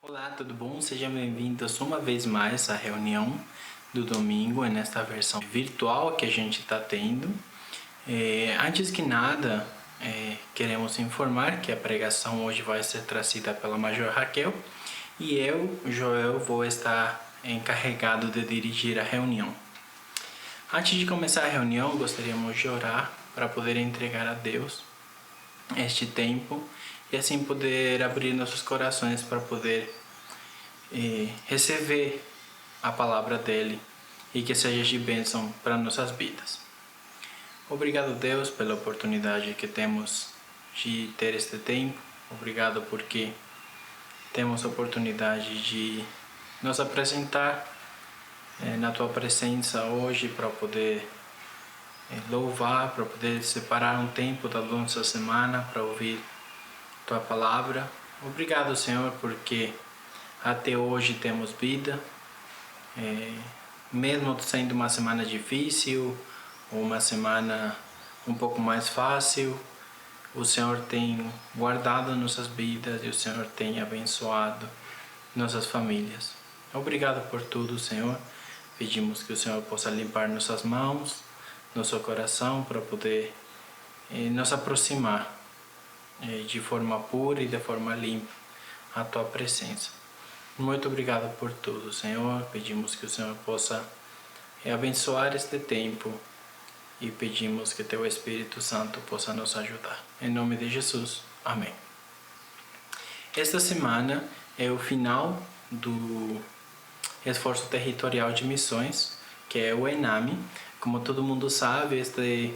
Olá, tudo bom? Sejam bem-vindos uma vez mais à reunião do domingo, nesta versão virtual que a gente está tendo. Antes que nada, queremos informar que a pregação hoje vai ser trazida pela Major Raquel e eu, Joel, vou estar encarregado de dirigir a reunião. Antes de começar a reunião, gostaríamos de orar para poder entregar a Deus este tempo e assim poder abrir nossos corações para poder receber a palavra dele e que seja de bênção para nossas vidas. Obrigado, Deus, pela oportunidade que temos de ter este tempo. Obrigado porque temos a oportunidade de nos apresentar na tua presença hoje para poder louvar, para poder separar um tempo da nossa semana para ouvir tua palavra. Obrigado, Senhor, porque até hoje temos vida, mesmo sendo uma semana difícil ou uma semana um pouco mais fácil, o Senhor tem guardado nossas vidas e o Senhor tem abençoado nossas famílias. Obrigado por tudo, Senhor. Pedimos que o Senhor possa limpar nossas mãos, nosso coração, para poder nos aproximar de forma pura e de forma limpa à tua presença. Muito obrigado por tudo, Senhor. Pedimos que o Senhor possa abençoar este tempo e pedimos que teu Espírito Santo possa nos ajudar. Em nome de Jesus. Amém. Esta semana é o final do Esforço Territorial de Missões, que é o ENAMI. Como todo mundo sabe, este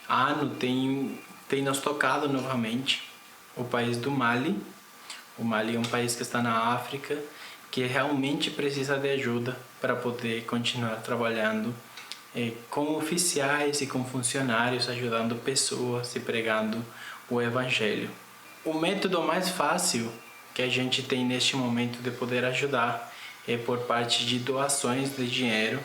ano tem nos tocado novamente o país do Mali. O Mali é um país que está na África, que realmente precisa de ajuda para poder continuar trabalhando com oficiais e com funcionários, ajudando pessoas e pregando o Evangelho. O método mais fácil que a gente tem neste momento de poder ajudar é por parte de doações de dinheiro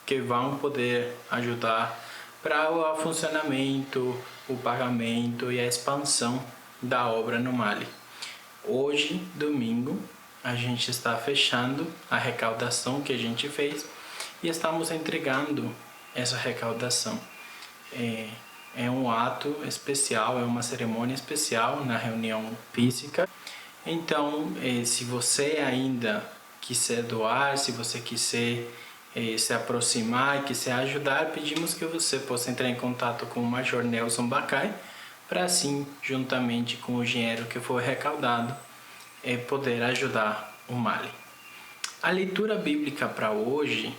que vão poder ajudar para o funcionamento, o pagamento e a expansão da obra no Mali. Hoje, domingo, a gente está fechando a arrecadação que a gente fez e estamos entregando essa arrecadação. É um ato especial, é uma cerimônia especial na reunião física. Então, se você ainda quiser doar, se você quiser se aproximar e quiser ajudar, pedimos que você possa entrar em contato com o Major Nelson Bacai, para assim, juntamente com o dinheiro que foi arrecadado, poder ajudar o Mali. A leitura bíblica para hoje,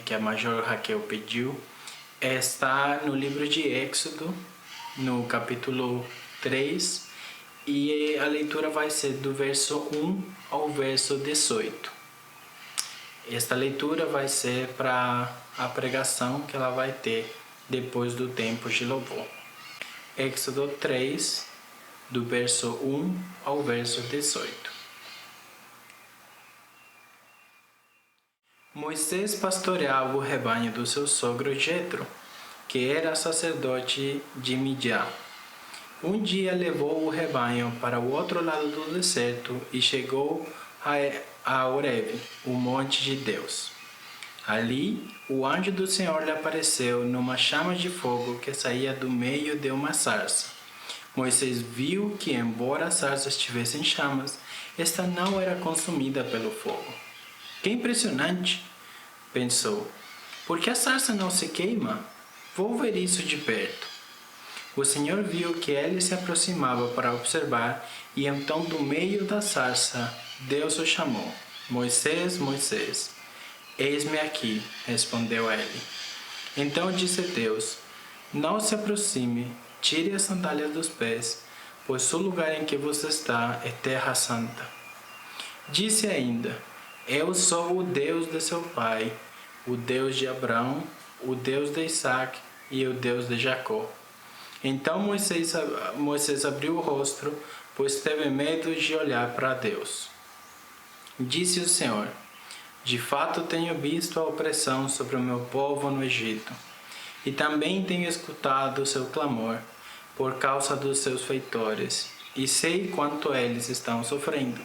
que a Major Raquel pediu, está no livro de Êxodo, no capítulo 3, e a leitura vai ser do verso 1 ao verso 18. Esta leitura vai ser para a pregação que ela vai ter depois do tempo de louvor. Êxodo 3, do verso 1 ao verso 18. Moisés pastoreava o rebanho do seu sogro Jetro, que era sacerdote de Midian. Um dia levou o rebanho para o outro lado do deserto e chegou a Horebe, o monte de Deus. Ali, o anjo do Senhor lhe apareceu numa chama de fogo que saía do meio de uma sarça. Moisés viu que, embora a sarça estivesse em chamas, esta não era consumida pelo fogo. Que impressionante! Pensou. Por que a sarça não se queima? Vou ver isso de perto. O Senhor viu que ele se aproximava para observar e então do meio da sarça Deus o chamou. Moisés, Moisés. Eis-me aqui, respondeu ele. Então disse Deus, não se aproxime, tire as sandálias dos pés, pois o lugar em que você está é terra santa. Disse ainda, eu sou o Deus de seu pai, o Deus de Abraão, o Deus de Isaac e o Deus de Jacó. Então Moisés abriu o rosto, pois teve medo de olhar para Deus. Disse o Senhor, de fato tenho visto a opressão sobre o meu povo no Egito, e também tenho escutado o seu clamor por causa dos seus feitores, e sei quanto eles estão sofrendo.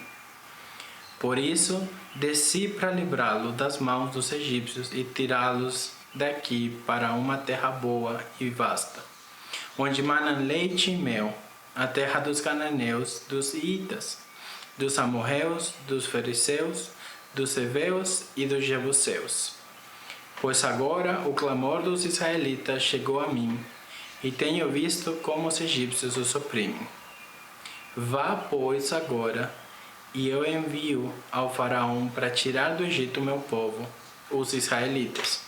Por isso, desci para livrá-lo das mãos dos egípcios e tirá-los daqui para uma terra boa e vasta, onde manam leite e mel, a terra dos cananeus, dos hitas, dos amorreus, dos fariseus, dos heveus e dos jebuseus. Pois agora o clamor dos israelitas chegou a mim, e tenho visto como os egípcios os oprimem. Vá, pois, agora, e eu envio ao faraó para tirar do Egito meu povo, os israelitas.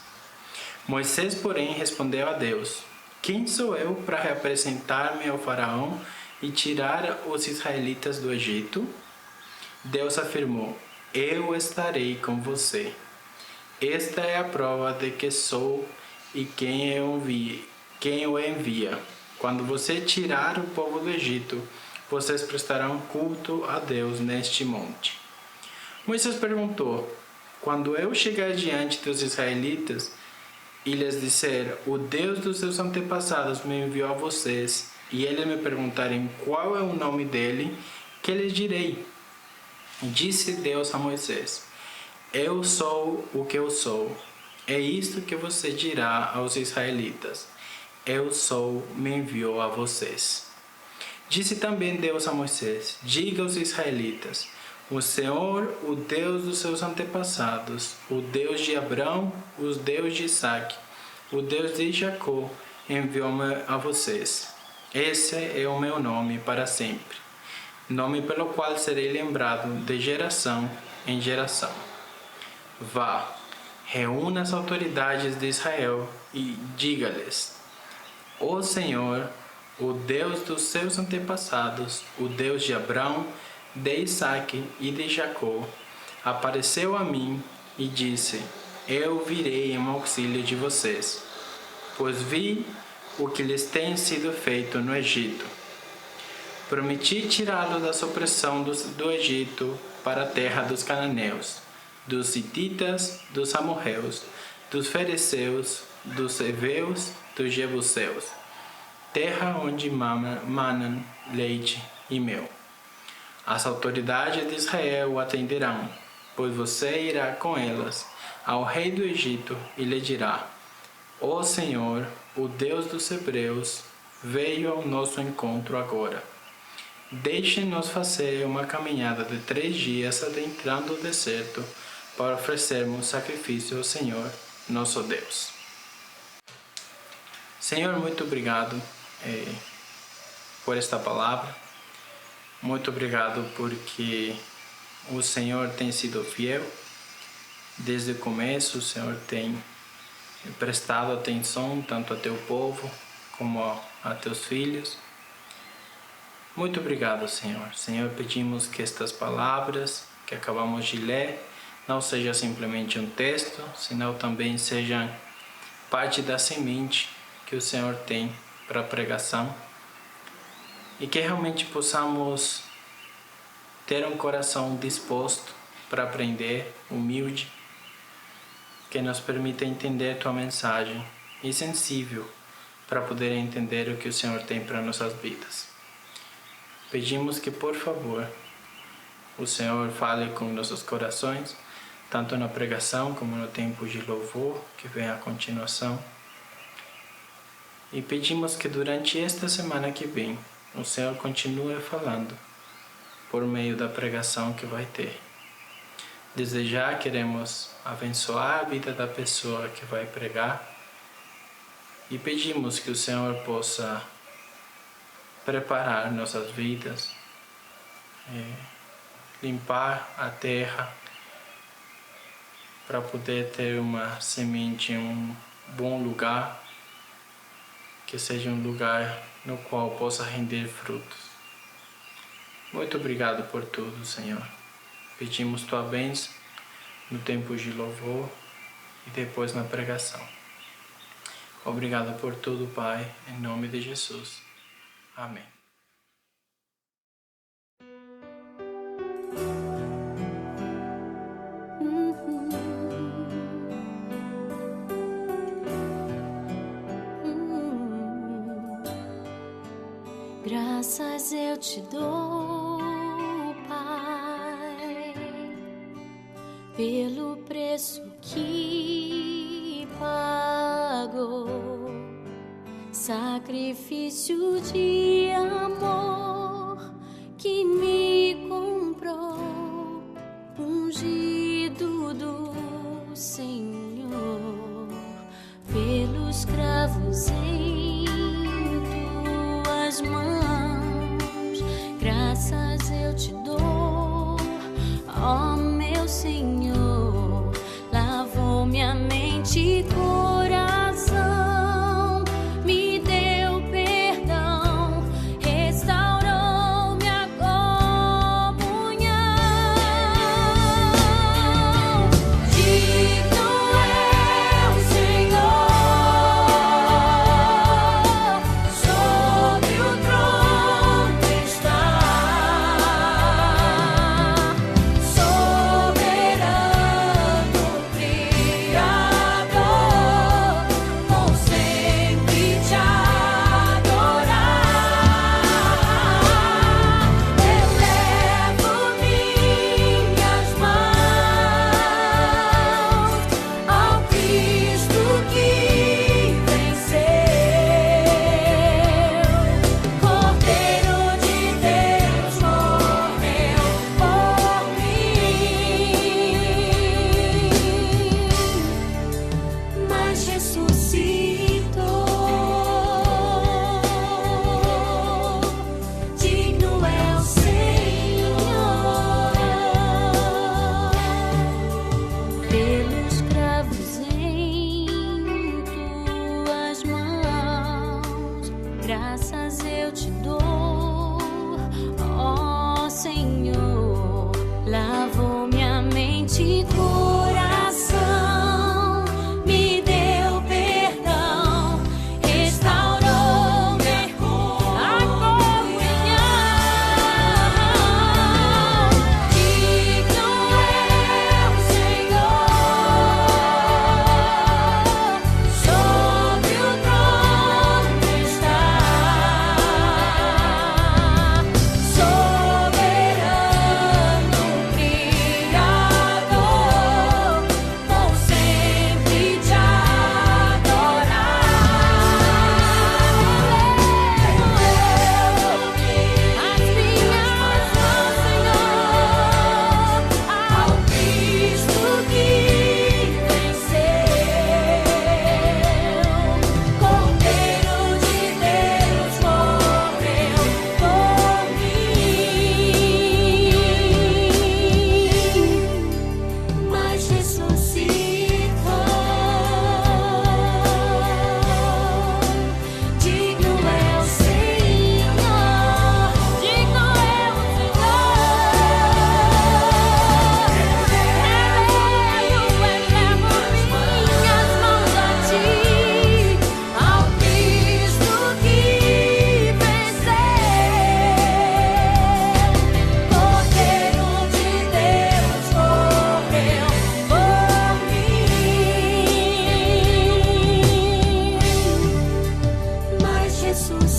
Moisés, porém, respondeu a Deus: Quem sou eu para representar-me ao faraó e tirar os israelitas do Egito? Deus afirmou: Eu estarei com você. Esta é a prova de que sou e quem o envia. Quando você tirar o povo do Egito, vocês prestarão culto a Deus neste monte. Moisés perguntou: Quando eu chegar diante dos israelitas e lhes disser: O Deus dos seus antepassados me enviou a vocês, e eles me perguntarem qual é o nome dele, que lhes direi? Disse Deus a Moisés: Eu sou o que eu sou. É isto que você dirá aos israelitas: Eu sou, me enviou a vocês. Disse também Deus a Moisés: Diga aos israelitas: O Senhor, o Deus dos seus antepassados, o Deus de Abraão, o Deus de Isaque, o Deus de Jacó, enviou-me a vocês. Esse é o meu nome para sempre, nome pelo qual serei lembrado de geração em geração. Vá, reúna as autoridades de Israel e diga-lhes: O Senhor, o Deus dos seus antepassados, o Deus de Abraão, de Isaque e de Jacó, apareceu a mim e disse: Eu virei em auxílio de vocês, pois vi o que lhes tem sido feito no Egito. Prometi tirá-los da opressão do Egito para a terra dos cananeus, dos hititas, dos amorreus, dos fariseus, dos heveus, dos jebuseus, terra onde manam leite e mel. As autoridades de Israel o atenderão, pois você irá com elas ao rei do Egito e lhe dirá: O Senhor, o Deus dos hebreus, veio ao nosso encontro agora. Deixe-nos fazer uma caminhada de 3 dias adentrando o deserto para oferecermos sacrifício ao Senhor, nosso Deus. Senhor, muito obrigado por esta palavra. Muito obrigado porque o Senhor tem sido fiel. Desde o começo, o Senhor tem prestado atenção tanto a teu povo como a teus filhos. Muito obrigado, Senhor. Senhor, pedimos que estas palavras que acabamos de ler não seja simplesmente um texto, senão também seja parte da semente que o Senhor tem para a pregação, e que realmente possamos ter um coração disposto para aprender, humilde, que nos permita entender tua mensagem e sensível para poder entender o que o Senhor tem para nossas vidas. Pedimos que, por favor, o Senhor fale com nossos corações, tanto na pregação como no tempo de louvor que vem a continuação. E pedimos que durante esta semana que vem, o Senhor continue falando por meio da pregação que vai ter. Desde já queremos abençoar a vida da pessoa que vai pregar e pedimos que o Senhor possa preparar nossas vidas, limpar a terra para poder ter uma semente em um bom lugar, que seja um lugar no qual possa render frutos. Muito obrigado por tudo, Senhor. Pedimos tua bênção no tempo de louvor e depois na pregação. Obrigado por tudo, Pai, em nome de Jesus. Amém. Graças eu te dou, Pai, pelo preço que pagou, sacrifício de amor que me comprou, ungido do Senhor, pelos cravos em tuas mãos, graças eu te dou, ó meu Senhor, lavou minha mente e coração, me deu perdão, restaurou minha comunhão. Digno é o Senhor, sobre o trono está, soberano Criador, vou sempre te adorar. Elevo minhas mãos ao Cristo que venceu, Cordeiro de Deus morreu por mim, mas ressuscitou. Digno é o Senhor, pelos cravos em tuas mãos, graças eu te dou, ó Senhor, lavou minha mente e coração, me deu perdão, restaurou minha comunhão. Digno é o Senhor, sobre o trono está, soberano Criador, vou sempre te adorar. As minhas mãos, Senhor, ao Cristo que venceu, Cordeiro de Deus morreu por mim, mas ressuscitou. Digno é o Senhor, digno é o Elevo minhas mãos a ti, ao Cristo que venceu, Cordeiro de Deus morreu por mim, mas ressuscitou.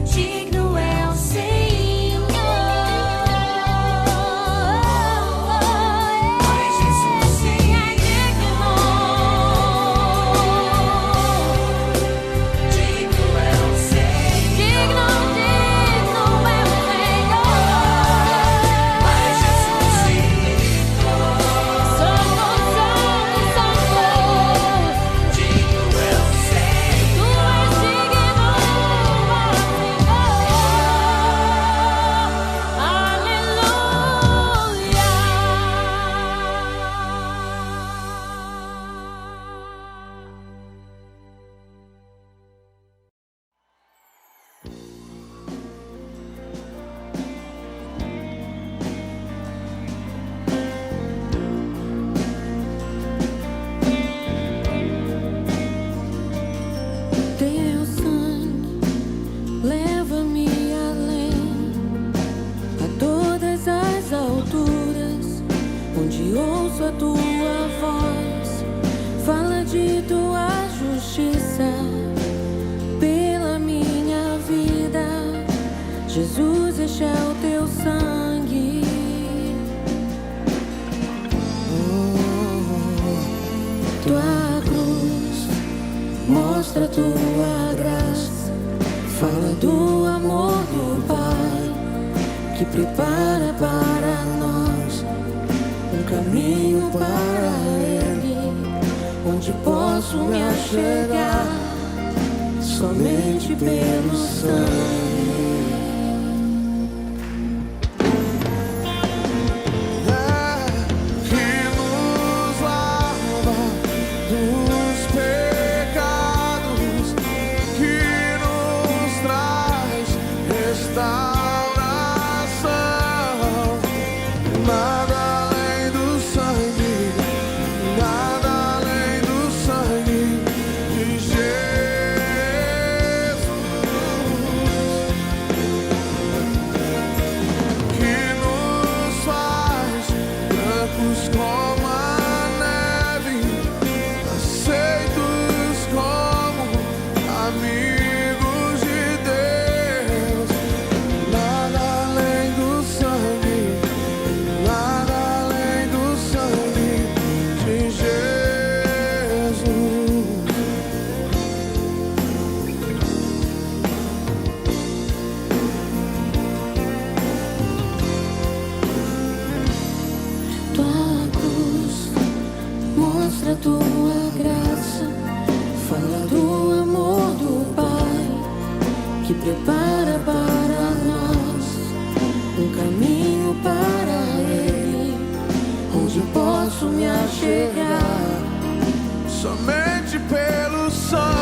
Digno é o Senhor, mas ressuscitou. Digno é o Senhor, digno é o Senhor, mas ressuscitou. Santo, Santo, Santo, digno é o Senhor, tu és digno, teu sangue leva-me além, a todas as alturas, onde ouço a tua voz, fala de tua justiça pela minha vida. Jesus, este é o teu Tua cruz mostra tua graça, fala do amor do Pai que prepara para nós um caminho para Ele, onde posso me achegar somente pelo sangue. Mostra tua graça, fala do amor do Pai que prepara para nós um caminho para Ele, onde posso me achegar somente pelo sangue.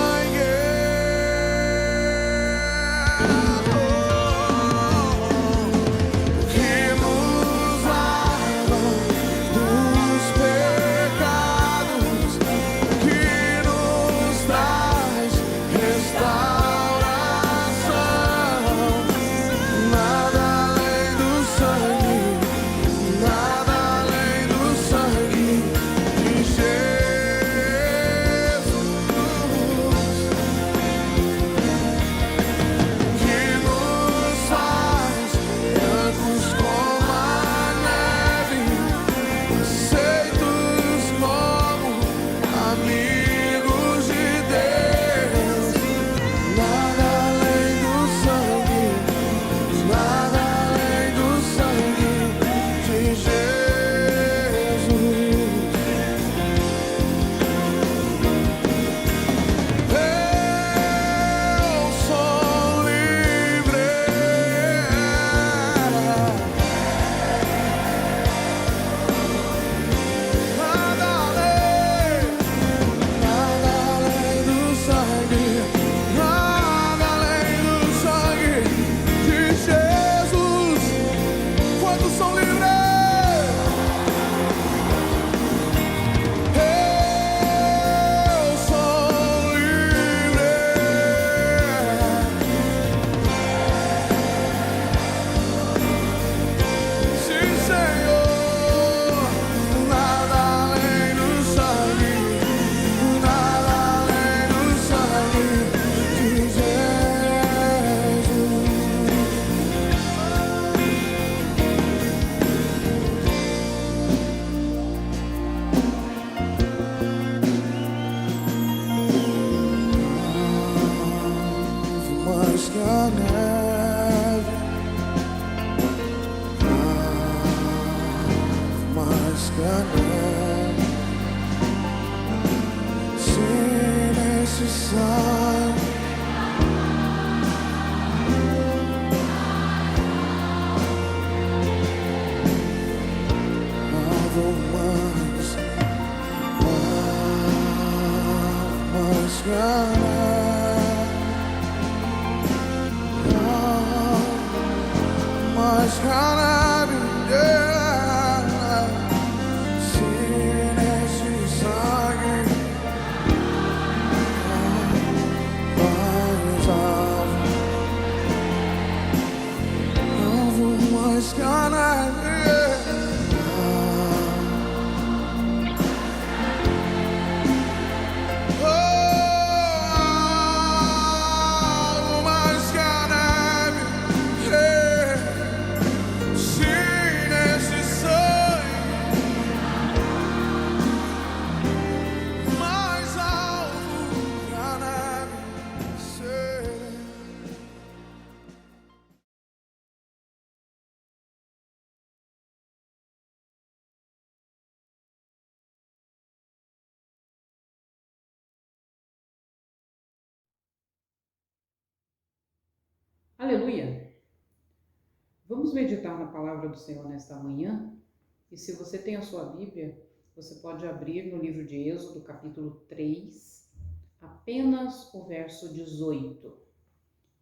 Aleluia! Vamos meditar na palavra do Senhor nesta manhã? E se você tem a sua Bíblia, você pode abrir no livro de Êxodo, capítulo 3, apenas o verso 18.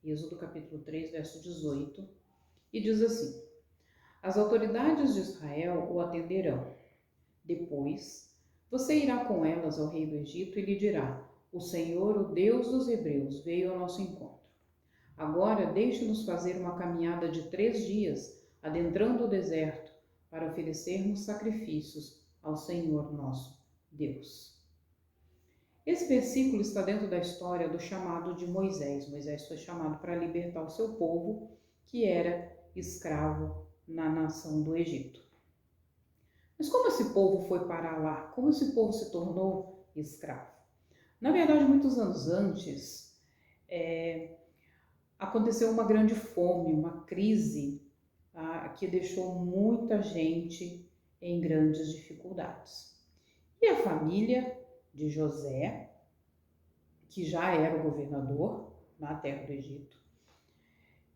Êxodo, capítulo 3, verso 18. E diz assim: As autoridades de Israel o atenderão. Depois, você irá com elas ao rei do Egito e lhe dirá: O Senhor, o Deus dos Hebreus, veio ao nosso encontro. Agora deixe-nos fazer uma caminhada de 3 dias, adentrando o deserto, para oferecermos sacrifícios ao Senhor nosso Deus. Esse versículo está dentro da história do chamado de Moisés. Moisés foi chamado para libertar o seu povo, que era escravo na nação do Egito. Mas como esse povo foi parar lá? Como esse povo se tornou escravo? Na verdade, muitos anos antes, aconteceu uma grande fome, uma crise, que deixou muita gente em grandes dificuldades. E a família de José, que já era o governador na terra do Egito,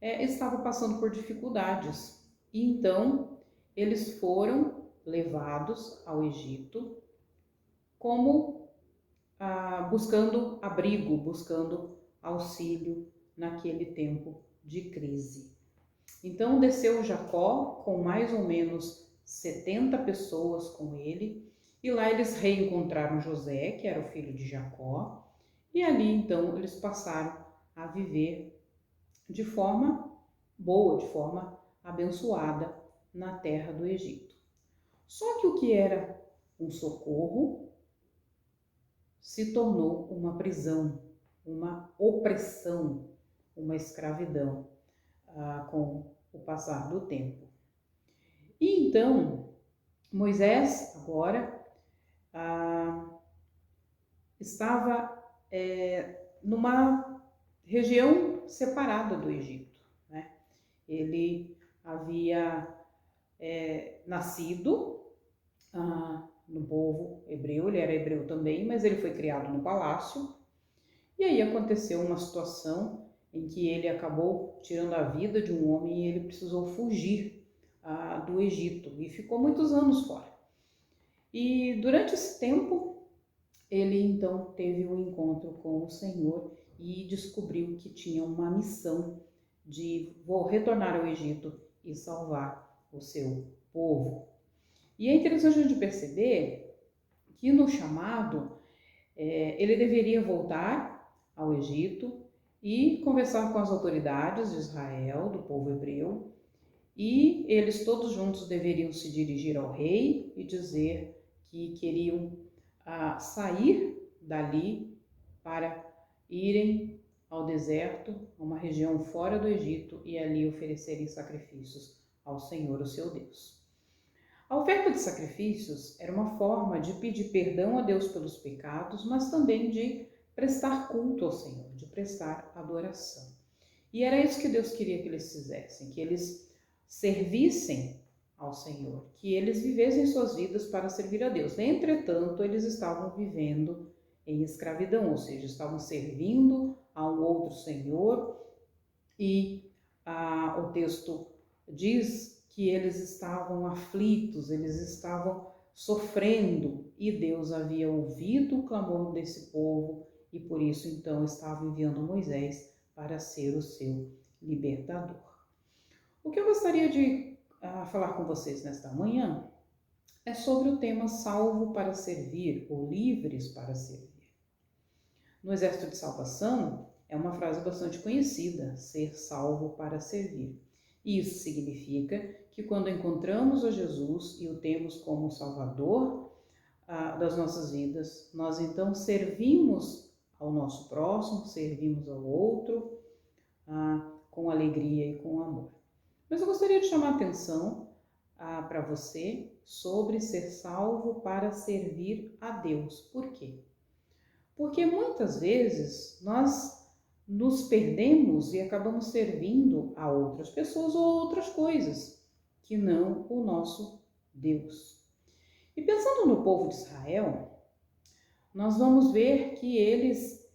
estava passando por dificuldades. E então eles foram levados ao Egito como buscando abrigo, buscando auxílio naquele tempo de crise. Então desceu Jacó com mais ou menos 70 pessoas com ele, e lá eles reencontraram José, que era o filho de Jacó, e ali então eles passaram a viver de forma boa, de forma abençoada na terra do Egito. Só que o que era um socorro se tornou uma prisão, uma opressão, uma escravidão com o passar do tempo. E então, Moisés agora estava numa região separada do Egito, né? Ele havia nascido no povo hebreu, ele era hebreu também, mas ele foi criado no palácio. E aí aconteceu uma situação em que ele acabou tirando a vida de um homem e ele precisou fugir do Egito e ficou muitos anos fora. E durante esse tempo, ele então teve um encontro com o Senhor e descobriu que tinha uma missão de retornar ao Egito e salvar o seu povo. E é interessante a gente perceber que no chamado, ele deveria voltar ao Egito e conversar com as autoridades de Israel, do povo hebreu, e eles todos juntos deveriam se dirigir ao rei e dizer que queriam sair dali para irem ao deserto, a uma região fora do Egito, e ali oferecerem sacrifícios ao Senhor, o seu Deus. A oferta de sacrifícios era uma forma de pedir perdão a Deus pelos pecados, mas também de prestar culto ao Senhor, de prestar adoração. E era isso que Deus queria que eles fizessem, que eles servissem ao Senhor, que eles vivessem suas vidas para servir a Deus. Entretanto, eles estavam vivendo em escravidão, ou seja, estavam servindo a um outro Senhor, e o texto diz que eles estavam aflitos, eles estavam sofrendo, e Deus havia ouvido o clamor desse povo, e por isso então estava enviando Moisés para ser o seu libertador. O que eu gostaria de falar com vocês nesta manhã é sobre o tema salvo para servir, ou livres para servir. No Exército de Salvação, é uma frase bastante conhecida, ser salvo para servir. Isso significa que quando encontramos a Jesus e o temos como Salvador das nossas vidas, nós então servimos ao nosso próximo, servimos ao outro com alegria e com amor. Mas eu gostaria de chamar a atenção para você sobre ser salvo para servir a Deus. Por quê? Porque muitas vezes nós nos perdemos e acabamos servindo a outras pessoas ou outras coisas que não o nosso Deus. E pensando no povo de Israel, nós vamos ver que eles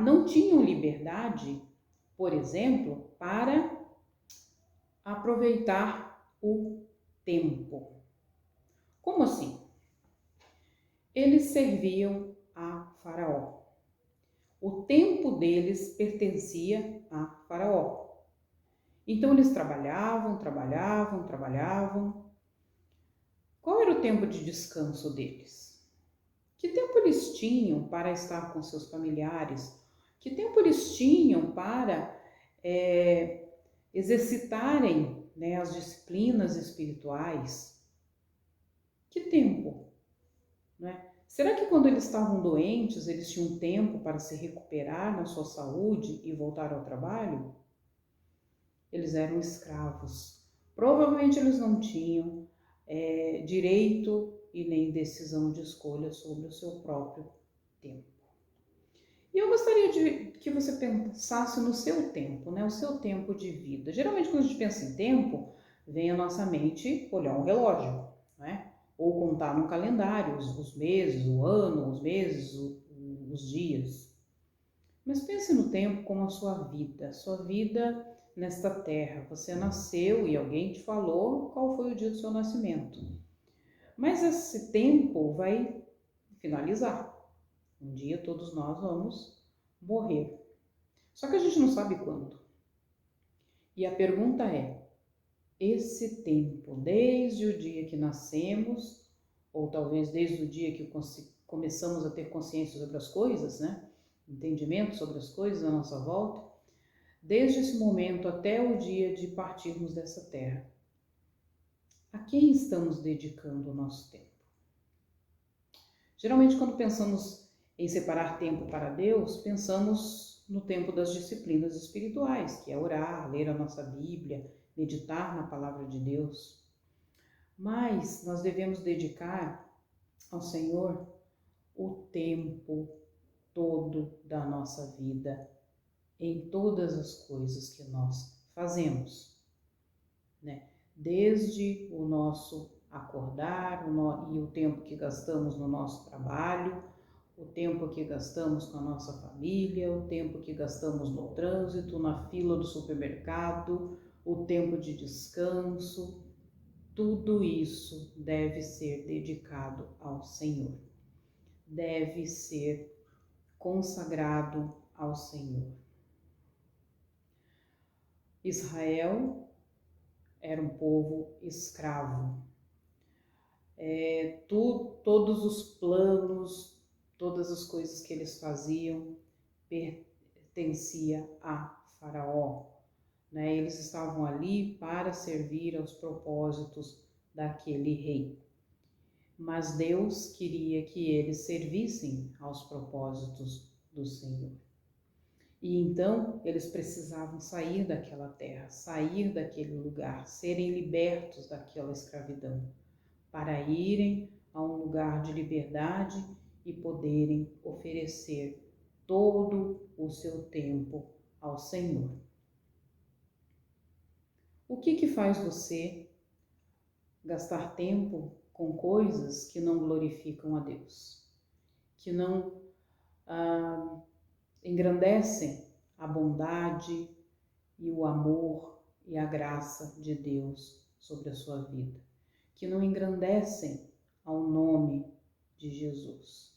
não tinham liberdade por exemplo, para aproveitar o tempo. Como assim? Eles serviam a Faraó. O tempo deles pertencia a Faraó. Então eles trabalhavam. Qual era o tempo de descanso deles? Que tempo eles tinham para estar com seus familiares? Que tempo eles tinham para exercitarem, né, as disciplinas espirituais? Que tempo? Né? Será que quando eles estavam doentes, eles tinham tempo para se recuperar na sua saúde e voltar ao trabalho? Eles eram escravos. Provavelmente eles não tinham direito e nem decisão de escolha sobre o seu próprio tempo. E eu gostaria que você pensasse no seu tempo, né? O seu tempo de vida. Geralmente quando a gente pensa em tempo, vem à nossa mente olhar um relógio, né? Ou contar no calendário os meses, o ano, os meses, os dias. Mas pense no tempo como a sua vida nesta terra. Você nasceu e alguém te falou qual foi o dia do seu nascimento. Mas esse tempo vai finalizar. Um dia todos nós vamos morrer. Só que a gente não sabe quando. E a pergunta é, esse tempo, desde o dia que nascemos, ou talvez desde o dia que começamos a ter consciência sobre as coisas, né? Entendimento sobre as coisas à nossa volta, desde esse momento até o dia de partirmos dessa terra, a quem estamos dedicando o nosso tempo? Geralmente, quando pensamos em separar tempo para Deus, pensamos no tempo das disciplinas espirituais, que é orar, ler a nossa Bíblia, meditar na palavra de Deus. Mas nós devemos dedicar ao Senhor o tempo todo da nossa vida, em todas as coisas que nós fazemos, né? Desde o nosso acordar e o tempo que gastamos no nosso trabalho, o tempo que gastamos com a nossa família, o tempo que gastamos no trânsito, na fila do supermercado, o tempo de descanso, tudo isso deve ser dedicado ao Senhor, deve ser consagrado ao Senhor. Israel era um povo escravo. Todos os planos, todas as coisas que eles faziam pertencia a Faraó. Né? Eles estavam ali para servir aos propósitos daquele rei. Mas Deus queria que eles servissem aos propósitos do Senhor. E então eles precisavam sair daquela terra, sair daquele lugar, serem libertos daquela escravidão, para irem a um lugar de liberdade e poderem oferecer todo o seu tempo ao Senhor. O que faz você gastar tempo com coisas que não glorificam a Deus, que não engrandecem a bondade e o amor e a graça de Deus sobre a sua vida, que não engrandecem ao nome de Jesus?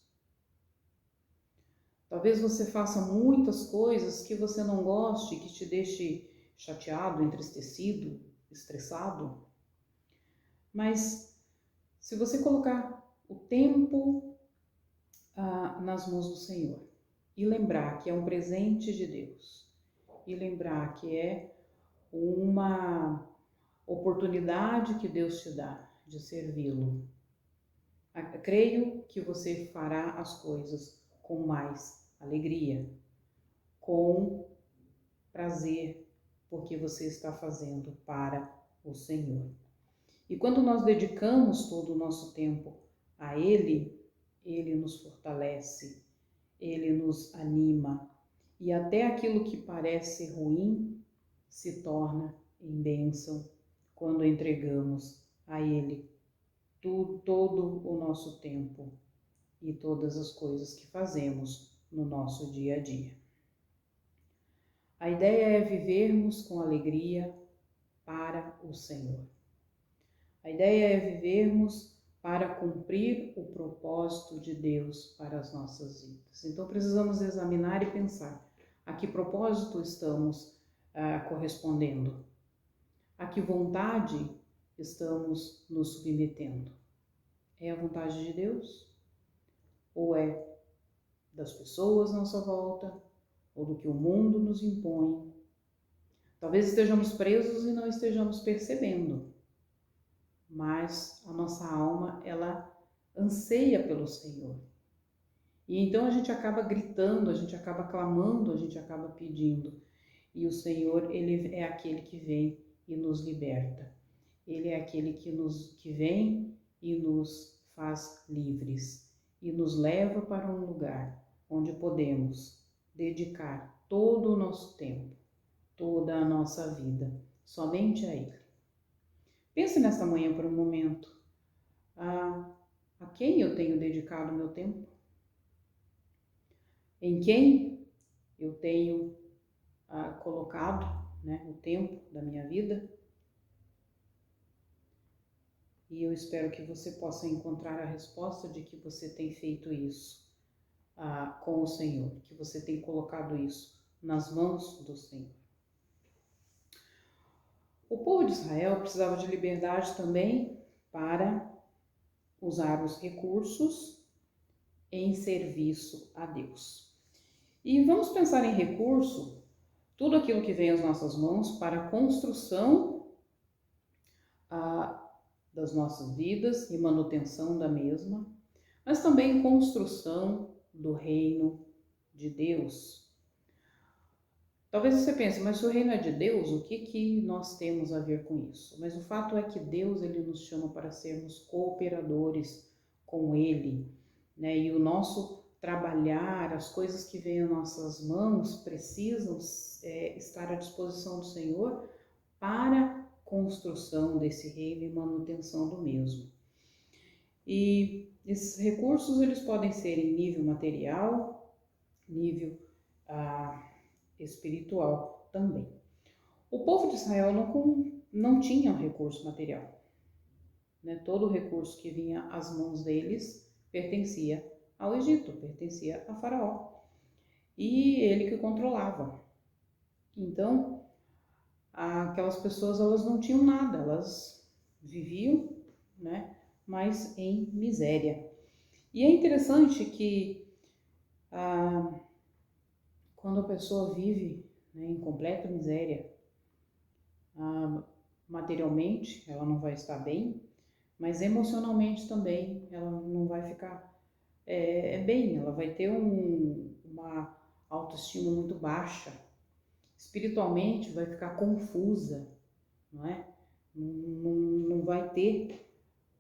Talvez você faça muitas coisas que você não goste, que te deixe chateado, entristecido, estressado. Mas se você colocar o tempo nas mãos do Senhor e lembrar que é um presente de Deus, e lembrar que é uma oportunidade que Deus te dá de servi-lo, creio que você fará as coisas com mais alegria, com prazer, porque você está fazendo para o Senhor. E quando nós dedicamos todo o nosso tempo a Ele, Ele nos fortalece, Ele nos anima, e até aquilo que parece ruim se torna em bênção quando entregamos a Ele todo o nosso tempo e todas as coisas que fazemos no nosso dia a dia. A ideia é vivermos com alegria para o Senhor. A ideia é vivermos para cumprir o propósito de Deus para as nossas vidas. Então precisamos examinar e pensar a que propósito estamos correspondendo, a que vontade estamos nos submetendo. É a vontade de Deus? Ou é das pessoas à nossa volta? Ou do que o mundo nos impõe? Talvez estejamos presos e não estejamos percebendo, mas a nossa alma, ela anseia pelo Senhor. E então a gente acaba gritando, a gente acaba clamando, a gente acaba pedindo. E o Senhor, Ele é aquele que vem e nos liberta. Ele é aquele que vem e nos faz livres e nos leva para um lugar onde podemos dedicar todo o nosso tempo, toda a nossa vida, somente a Ele. Pense nesta manhã por um momento. A quem eu tenho dedicado o meu tempo? Em quem eu tenho colocado, né, o tempo da minha vida? E eu espero que você possa encontrar a resposta de que você tem feito isso com o Senhor, que você tem colocado isso nas mãos do Senhor. O povo de Israel precisava de liberdade também para usar os recursos em serviço a Deus. E vamos pensar em recurso, tudo aquilo que vem às nossas mãos para a construção das nossas vidas e manutenção da mesma, mas também construção do reino de Deus. Talvez você pense, mas se o reino é de Deus, o que nós temos a ver com isso? Mas o fato é que Deus, Ele nos chama para sermos cooperadores com Ele, né? E o nosso trabalhar, as coisas que vêm às nossas mãos precisam estar à disposição do Senhor para a construção desse reino e manutenção do mesmo. E esses recursos, eles podem ser em nível material, nível espiritual também. O povo de Israel não tinha um recurso material, né? Todo o recurso que vinha às mãos deles pertencia ao Egito, pertencia a Faraó, e ele que controlava. Então, aquelas pessoas, elas não tinham nada, elas viviam, né, mas em miséria. E é interessante que quando a pessoa vive, né, em completa miséria, materialmente ela não vai estar bem, mas emocionalmente também ela não vai ficar bem, ela vai ter uma autoestima muito baixa, espiritualmente vai ficar confusa, não é? Não vai ter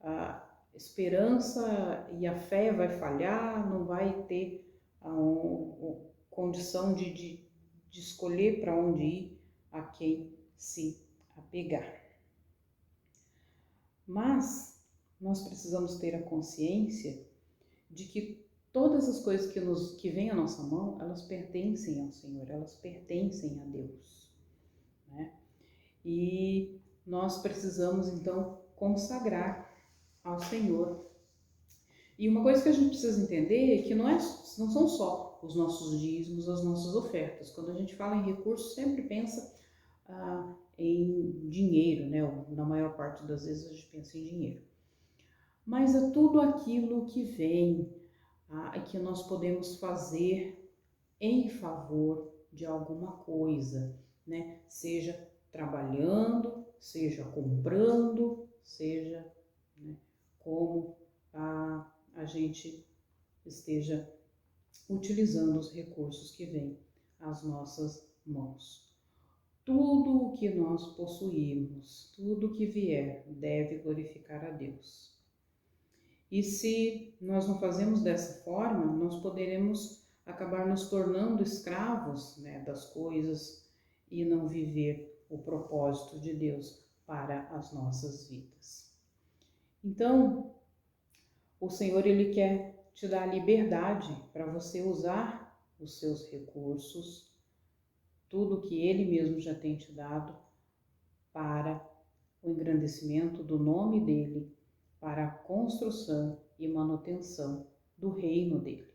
a esperança e a fé vai falhar, não vai ter condição de escolher para onde ir, a quem se apegar. Mas nós precisamos ter a consciência de que todas as coisas que vêm à nossa mão, elas pertencem ao Senhor, elas pertencem a Deus, né? E nós precisamos então consagrar ao Senhor. E uma coisa que a gente precisa entender é que não são só os nossos dízimos, as nossas ofertas. Quando a gente fala em recursos, sempre pensa em dinheiro, né? Na maior parte das vezes a gente pensa em dinheiro. Mas é tudo aquilo que vem, que nós podemos fazer em favor de alguma coisa, né? Seja trabalhando, seja comprando, seja, né, como a gente esteja utilizando os recursos que vêm às nossas mãos. Tudo o que nós possuímos, tudo que vier, deve glorificar a Deus. E se nós não fazemos dessa forma, nós poderemos acabar nos tornando escravos, né, das coisas e não viver o propósito de Deus para as nossas vidas. Então, o Senhor, Ele quer te dar liberdade para você usar os seus recursos tudo que Ele mesmo já tem te dado para o engrandecimento do nome dEle, para a construção e manutenção do reino dEle.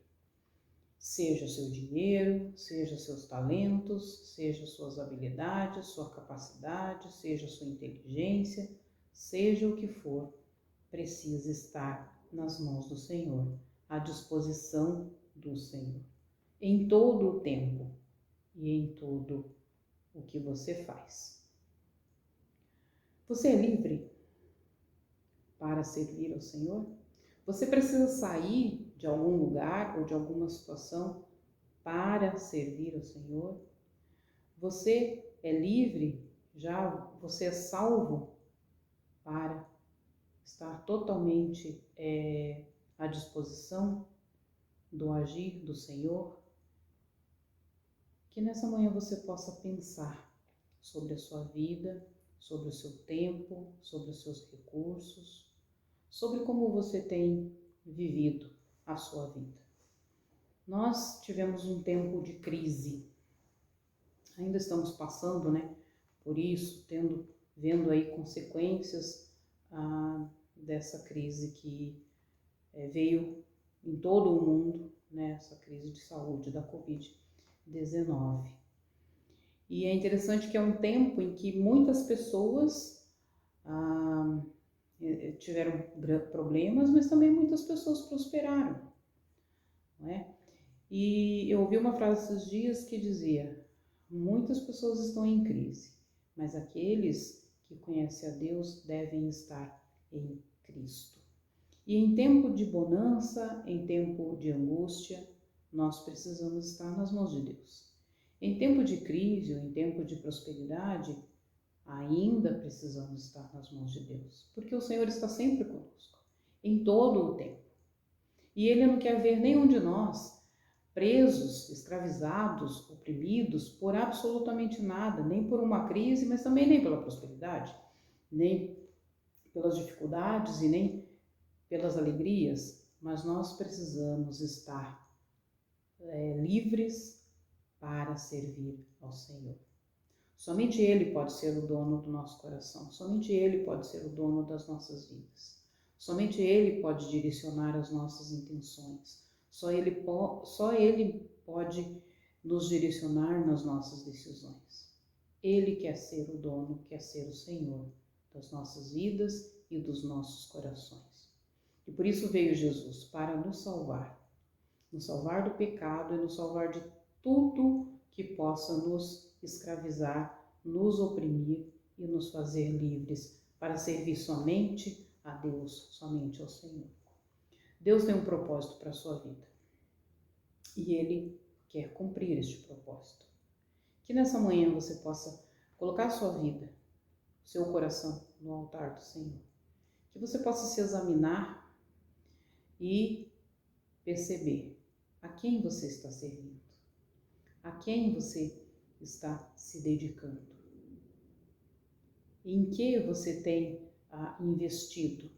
Seja seu dinheiro, seja seus talentos, seja suas habilidades, sua capacidade, seja sua inteligência, seja o que for, precisa estar nas mãos do Senhor, à disposição do Senhor, em todo o tempo e em tudo o que você faz. Você é livre para servir ao Senhor? Você precisa sair de algum lugar ou de alguma situação para servir ao Senhor? Você é livre, você é salvo para estar totalmente à disposição do agir do Senhor? Que nessa manhã você possa pensar sobre a sua vida, sobre o seu tempo, sobre os seus recursos, sobre como você tem vivido a sua vida. Nós tivemos um tempo de crise, ainda estamos passando, por isso, vendo aí consequências dessa crise que veio em todo o mundo, essa crise de saúde da Covid-19. E é interessante que é um tempo em que muitas pessoas tiveram problemas, mas também muitas pessoas prosperaram, não é? E eu ouvi uma frase esses dias que dizia: muitas pessoas estão em crise, mas aqueles que conhecem a Deus devem estar em Cristo. E em tempo de bonança, em tempo de angústia, nós precisamos estar nas mãos de Deus. Em tempo de crise ou em tempo de prosperidade, ainda precisamos estar nas mãos de Deus, porque o Senhor está sempre conosco, em todo o tempo. E Ele não quer ver nenhum de nós presos, escravizados, oprimidos por absolutamente nada, nem por uma crise, mas também nem pela prosperidade, nem pelas dificuldades e nem pelas alegrias, mas nós precisamos estar livres para servir ao Senhor. Somente Ele pode ser o dono do nosso coração, somente Ele pode ser o dono das nossas vidas, somente Ele pode direcionar as nossas intenções, só Ele pode nos direcionar nas nossas decisões. Ele quer ser o dono, quer ser o Senhor das nossas vidas e dos nossos corações. E por isso veio Jesus, para nos salvar do pecado e nos salvar de tudo que possa nos escravizar, nos oprimir e nos fazer livres para servir somente a Deus, somente ao Senhor. Deus tem um propósito para a sua vida e Ele quer cumprir este propósito. Que nessa manhã você possa colocar a sua vida, seu coração no altar do Senhor. Que você possa se examinar e perceber a quem você está servindo, a quem você está se dedicando, em que você tem investido.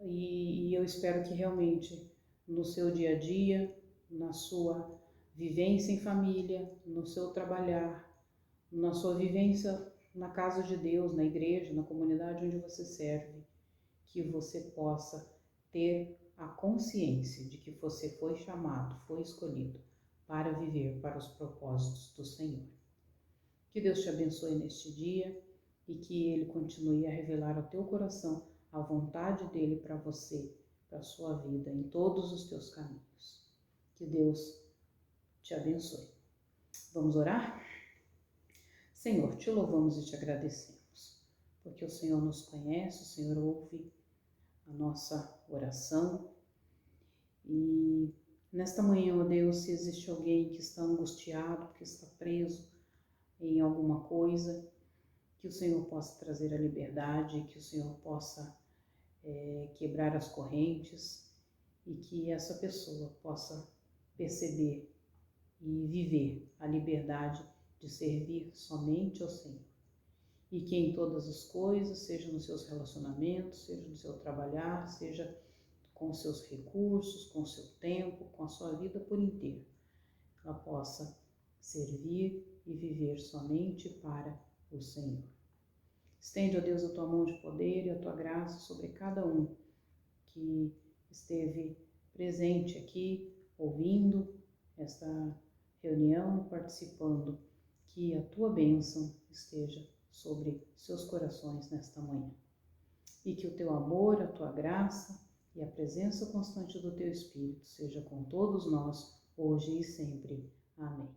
E eu espero que realmente no seu dia a dia, na sua vivência em família, no seu trabalhar, na sua vivência na casa de Deus, na igreja, na comunidade onde você serve, que você possa ter a consciência de que você foi chamado, foi escolhido para viver para os propósitos do Senhor. Que Deus te abençoe neste dia e que Ele continue a revelar ao teu coração a vontade dEle para você, para a sua vida, em todos os teus caminhos. Que Deus te abençoe. Vamos orar? Senhor, te louvamos e te agradecemos, porque o Senhor nos conhece, o Senhor ouve a nossa oração. E nesta manhã, ó Deus, se existe alguém que está angustiado, que está preso em alguma coisa, que o Senhor possa trazer a liberdade, que o Senhor possa quebrar as correntes e que essa pessoa possa perceber e viver a liberdade de servir somente ao Senhor. E que em todas as coisas, seja nos seus relacionamentos, seja no seu trabalhar, seja com os seus recursos, com o seu tempo, com a sua vida por inteiro, ela possa servir e viver somente para o Senhor. Estende, ó Deus, a tua mão de poder e a tua graça sobre cada um que esteve presente aqui, ouvindo esta reunião, participando, que a tua bênção esteja sobre seus corações nesta manhã. E que o teu amor, a tua graça e a presença constante do teu Espírito seja com todos nós, hoje e sempre. Amém.